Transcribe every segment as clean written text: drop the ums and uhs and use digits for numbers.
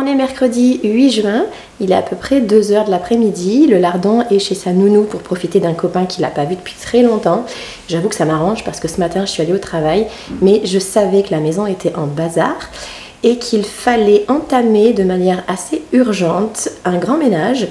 On est mercredi 8 juin, il est à peu près 2 h de l'après-midi. Le lardon est chez sa nounou pour profiter d'un copain qu'il n'a pas vu depuis très longtemps. J'avoue que ça m'arrange parce que ce matin je suis allée au travail, mais je savais que la maison était en bazar et qu'il fallait entamer de manière assez urgente un grand ménage.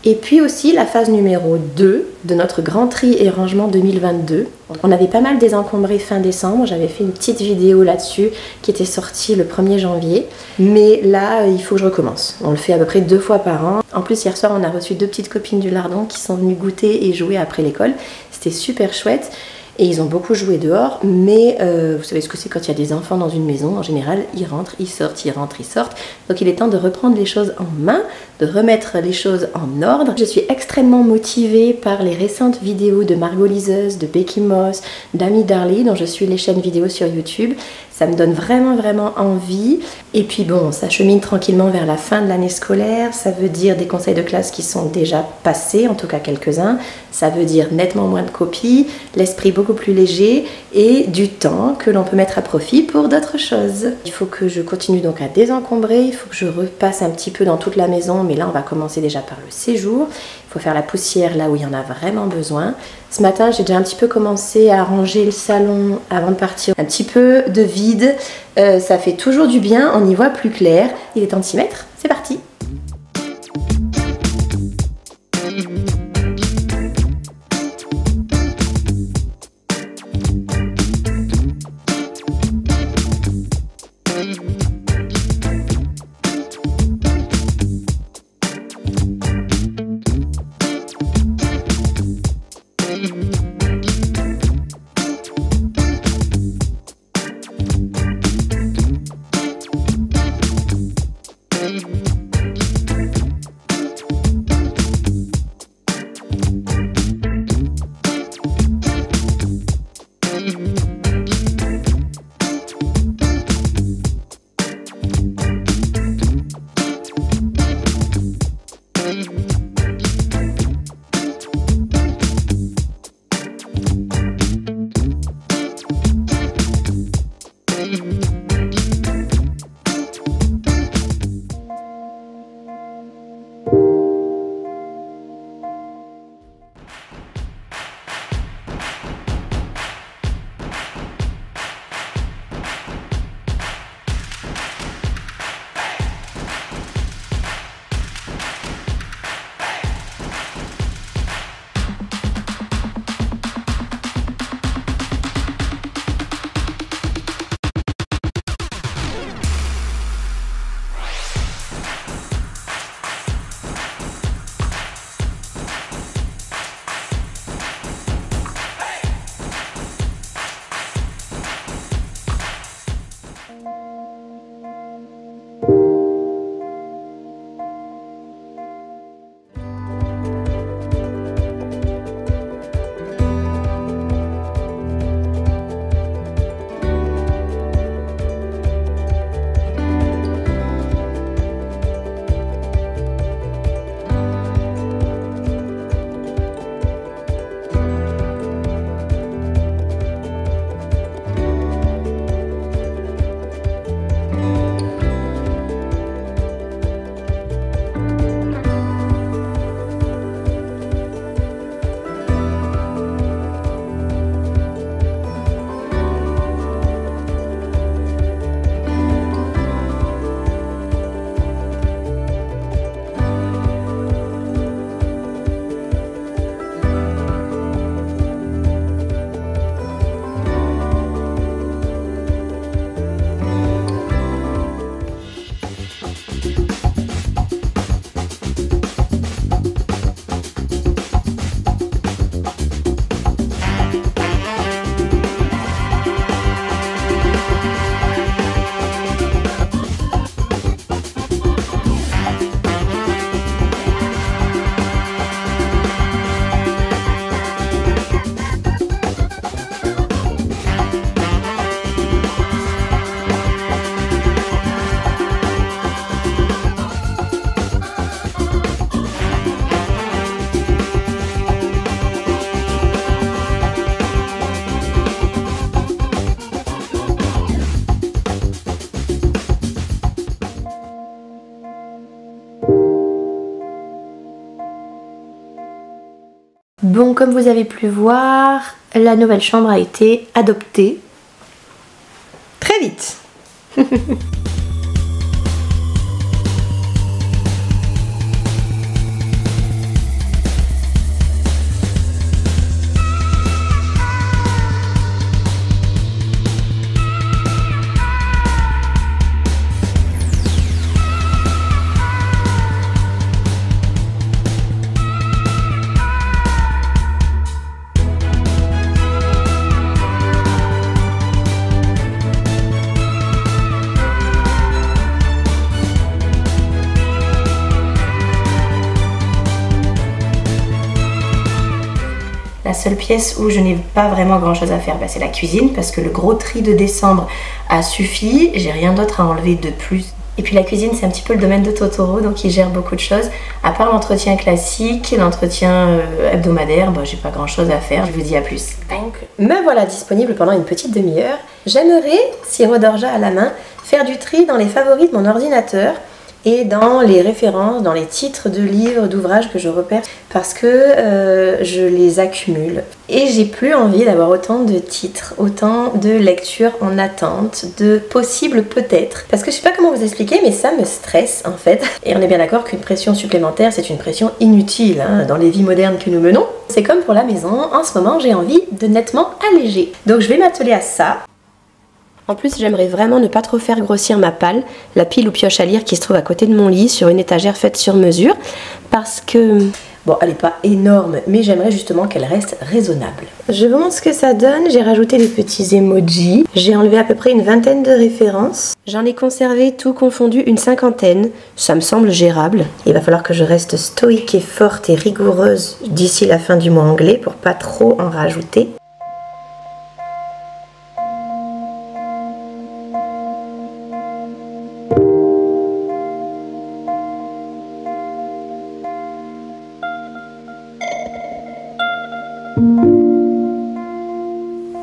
Et puis aussi la phase numéro 2 de notre grand tri et rangement 2022. On avait pas mal désencombré fin décembre, j'avais fait une petite vidéo là-dessus qui était sortie le 1er janvier. Mais là, il faut que je recommence. On le fait à peu près 2 fois par an. En plus, hier soir, on a reçu 2 petites copines du lardon qui sont venues goûter et jouer après l'école. C'était super chouette. Et ils ont beaucoup joué dehors, mais vous savez ce que c'est quand il y a des enfants dans une maison, en général, ils rentrent, ils sortent, ils rentrent, ils sortent. Donc il est temps de reprendre les choses en main, de remettre les choses en ordre. Je suis extrêmement motivée par les récentes vidéos de Margot Liseuse, de Becky Moss, d'Amy Darley, dont je suis les chaînes vidéo sur YouTube. Ça me donne vraiment envie. Et puis bon, ça chemine tranquillement vers la fin de l'année scolaire. Ça veut dire des conseils de classe qui sont déjà passés, en tout cas quelques-uns. Ça veut dire nettement moins de copies, l'esprit beaucoup plus léger et du temps que l'on peut mettre à profit pour d'autres choses. Il faut que je continue donc à désencombrer, il faut que je repasse un petit peu dans toute la maison, mais là on va commencer déjà par le séjour. Il faut faire la poussière là où il y en a vraiment besoin. Ce matin, j'ai déjà un petit peu commencé à ranger le salon avant de partir. Un petit peu de vide, ça fait toujours du bien, on y voit plus clair. Il est temps de s'y mettre, c'est parti! Bon, comme vous avez pu voir, la nouvelle chambre a été adoptée très vite. La seule pièce où je n'ai pas vraiment grand chose à faire, c'est la cuisine, parce que le gros tri de décembre a suffi, j'ai rien d'autre à enlever de plus. Et puis la cuisine, c'est un petit peu le domaine de Totoro, donc il gère beaucoup de choses. À part l'entretien classique, l'entretien hebdomadaire, j'ai pas grand chose à faire, je vous dis à plus. Donc me voilà disponible pendant une petite demi-heure. J'aimerais, sirop d'orgeat à la main, faire du tri dans les favoris de mon ordinateur et dans les références, dans les titres de livres, d'ouvrages que je repère, parce que je les accumule. Et j'ai plus envie d'avoir autant de titres, autant de lectures en attente, de possibles peut-être. Parce que je sais pas comment vous expliquer, mais ça me stresse en fait. Et on est bien d'accord qu'une pression supplémentaire, c'est une pression inutile dans les vies modernes que nous menons. C'est comme pour la maison, en ce moment j'ai envie de nettement alléger. Donc je vais m'atteler à ça. En plus, j'aimerais vraiment ne pas trop faire grossir ma palle, la pile ou pioche à lire qui se trouve à côté de mon lit sur une étagère faite sur mesure, parce que... Bon, elle n'est pas énorme, mais j'aimerais justement qu'elle reste raisonnable. Je vous montre ce que ça donne. J'ai rajouté des petits emojis. J'ai enlevé à peu près une vingtaine de références. J'en ai conservé tout confondu une cinquantaine. Ça me semble gérable. Il va falloir que je reste stoïque et forte et rigoureuse d'ici la fin du mois anglais pour pas trop en rajouter.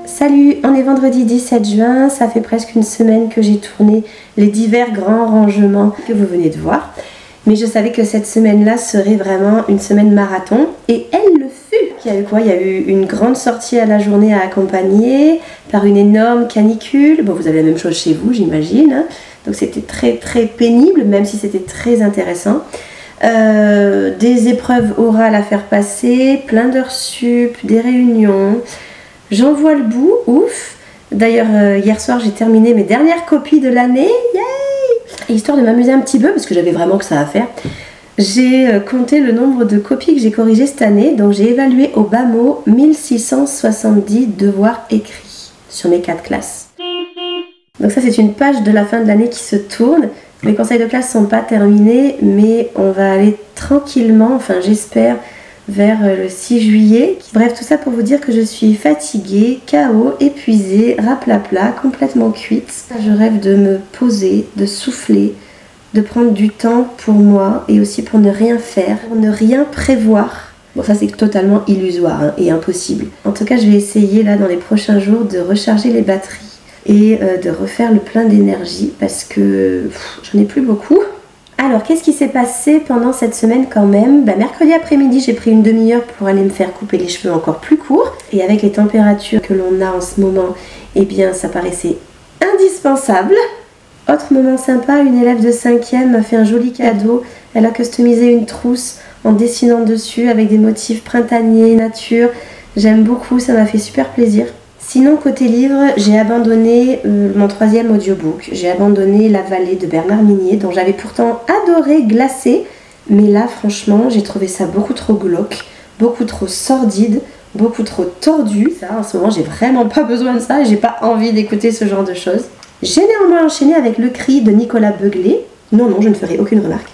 Salut, on est vendredi 17 juin, ça fait presque une semaine que j'ai tourné les divers grands rangements que vous venez de voir. Mais je savais que cette semaine-là serait vraiment une semaine marathon, et elle le fut. Il y a eu quoi? Il y a eu une grande sortie à la journée à accompagner par une énorme canicule. Bon, vous avez la même chose chez vous, j'imagine. Hein. Donc c'était très très pénible, même si c'était très intéressant. Des épreuves orales à faire passer, plein d'heures sup, des réunions. J'en vois le bout, ouf. D'ailleurs, hier soir, j'ai terminé mes dernières copies de l'année. Yay! Histoire de m'amuser un petit peu, parce que j'avais vraiment que ça à faire. J'ai compté le nombre de copies que j'ai corrigées cette année. Donc, j'ai évalué au bas mot 1670 devoirs écrits sur mes 4 classes. Donc ça, c'est une page de la fin de l'année qui se tourne. Les conseils de classe ne sont pas terminés, mais on va aller tranquillement, enfin j'espère, vers le 6 juillet. Bref, tout ça pour vous dire que je suis fatiguée, KO, épuisée, raplapla, complètement cuite. Je rêve de me poser, de souffler, de prendre du temps pour moi et aussi pour ne rien faire, pour ne rien prévoir. Bon, ça c'est totalement illusoire et impossible. En tout cas, je vais essayer là dans les prochains jours de recharger les batteries et de refaire le plein d'énergie parce que j'en ai plus beaucoup. Alors, qu'est-ce qui s'est passé pendant cette semaine quand même? Mercredi après-midi, j'ai pris une demi-heure pour aller me faire couper les cheveux encore plus courts. Et avec les températures que l'on a en ce moment, eh bien, ça paraissait indispensable. Autre moment sympa, une élève de 5e m'a fait un joli cadeau. Elle a customisé une trousse en dessinant dessus avec des motifs printaniers, nature. J'aime beaucoup, ça m'a fait super plaisir. Sinon, côté livre, j'ai abandonné mon 3e audiobook. J'ai abandonné La Vallée de Bernard Minier, dont j'avais pourtant adoré Glacé. Mais là, franchement, j'ai trouvé ça beaucoup trop glauque, beaucoup trop sordide, beaucoup trop tordu. Ça, en ce moment, j'ai vraiment pas besoin de ça et j'ai pas envie d'écouter ce genre de choses. J'ai néanmoins enchaîné avec Le Cri de Nicolas Beuglé. Non, je ne ferai aucune remarque.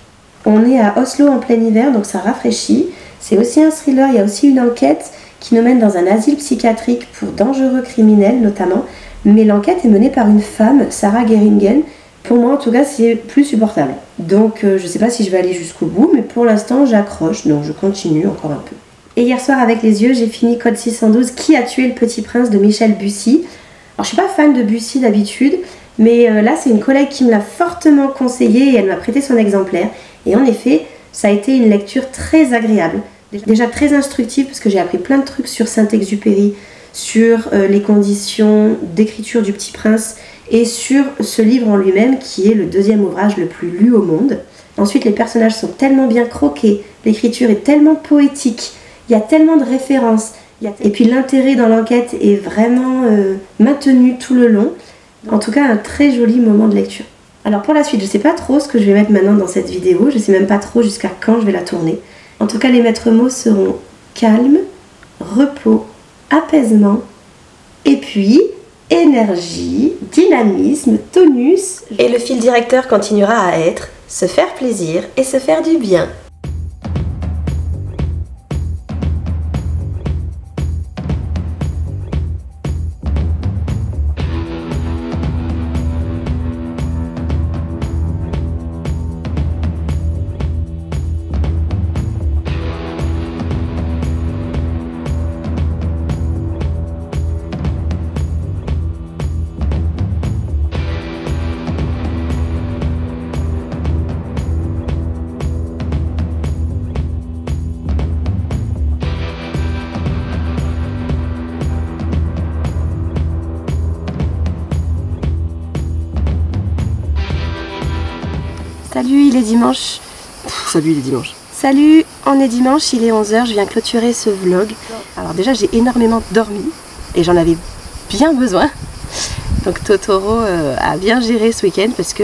On est à Oslo en plein hiver, donc ça rafraîchit. C'est aussi un thriller, il y a aussi une enquête qui nous mène dans un asile psychiatrique pour dangereux criminels notamment, mais l'enquête est menée par une femme, Sarah Geringen. Pour moi en tout cas c'est plus supportable. Donc je sais pas si je vais aller jusqu'au bout, mais pour l'instant j'accroche, donc je continue encore un peu. Et hier soir avec les yeux, j'ai fini Code 612, Qui a tué le petit prince de Michel Bussy. Alors je suis pas fan de Bussy d'habitude, mais là c'est une collègue qui me l'a fortement conseillé et elle m'a prêté son exemplaire. Et en effet, ça a été une lecture très agréable. Déjà très instructive parce que j'ai appris plein de trucs sur Saint-Exupéry, sur les conditions d'écriture du Petit Prince et sur ce livre en lui-même qui est le deuxième ouvrage le plus lu au monde. Ensuite, les personnages sont tellement bien croqués, l'écriture est tellement poétique, il y a tellement de références, et puis l'intérêt dans l'enquête est vraiment maintenu tout le long. En tout cas, un très joli moment de lecture. Alors pour la suite, je ne sais pas trop ce que je vais mettre maintenant dans cette vidéo, je ne sais même pas trop jusqu'à quand je vais la tourner. En tout cas, les maîtres mots seront calme, repos, apaisement, et puis énergie, dynamisme, tonus. Et le fil directeur continuera à être se faire plaisir et se faire du bien. Salut, il est dimanche. Salut, il est dimanche. Salut, on est dimanche, il est 11 h, je viens clôturer ce vlog. Alors déjà, j'ai énormément dormi et j'en avais bien besoin. Donc Totoro a bien géré ce week-end parce que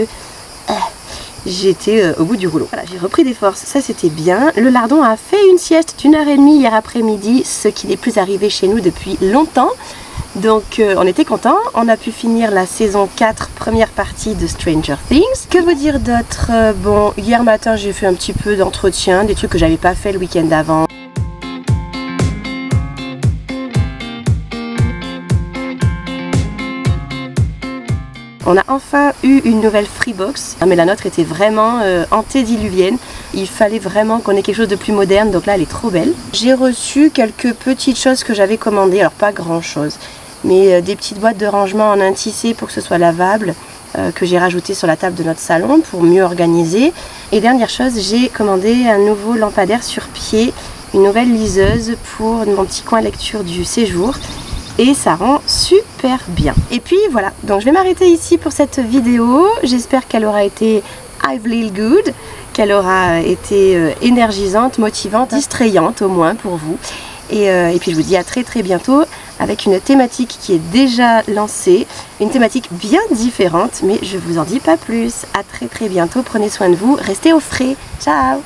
j'étais au bout du rouleau. Voilà, j'ai repris des forces, ça c'était bien. Le lardon a fait une sieste d'1h30 hier après-midi, ce qui n'est plus arrivé chez nous depuis longtemps. Donc on était contents, on a pu finir la saison 4, première partie de Stranger Things. Que vous dire d'autre? Bon, hier matin j'ai fait un petit peu d'entretien, des trucs que j'avais pas fait le week-end d'avant. On a enfin eu une nouvelle Freebox, mais la nôtre était vraiment antédiluvienne. Il fallait vraiment qu'on ait quelque chose de plus moderne, donc là elle est trop belle. J'ai reçu quelques petites choses que j'avais commandées, alors pas grand chose, mais des petites boîtes de rangement en un tissé pour que ce soit lavable, que j'ai rajouté sur la table de notre salon pour mieux organiser. Et dernière chose, j'ai commandé un nouveau lampadaire sur pied, une nouvelle liseuse pour mon petit coin lecture du séjour. Et ça rend super bien. Et puis voilà, donc je vais m'arrêter ici pour cette vidéo. J'espère qu'elle aura été I've little good, qu'elle aura été énergisante, motivante, distrayante au moins pour vous. Et puis je vous dis à très bientôt avec une thématique qui est déjà lancée, une thématique bien différente, mais je vous en dis pas plus. À très bientôt, prenez soin de vous, restez au frais. Ciao!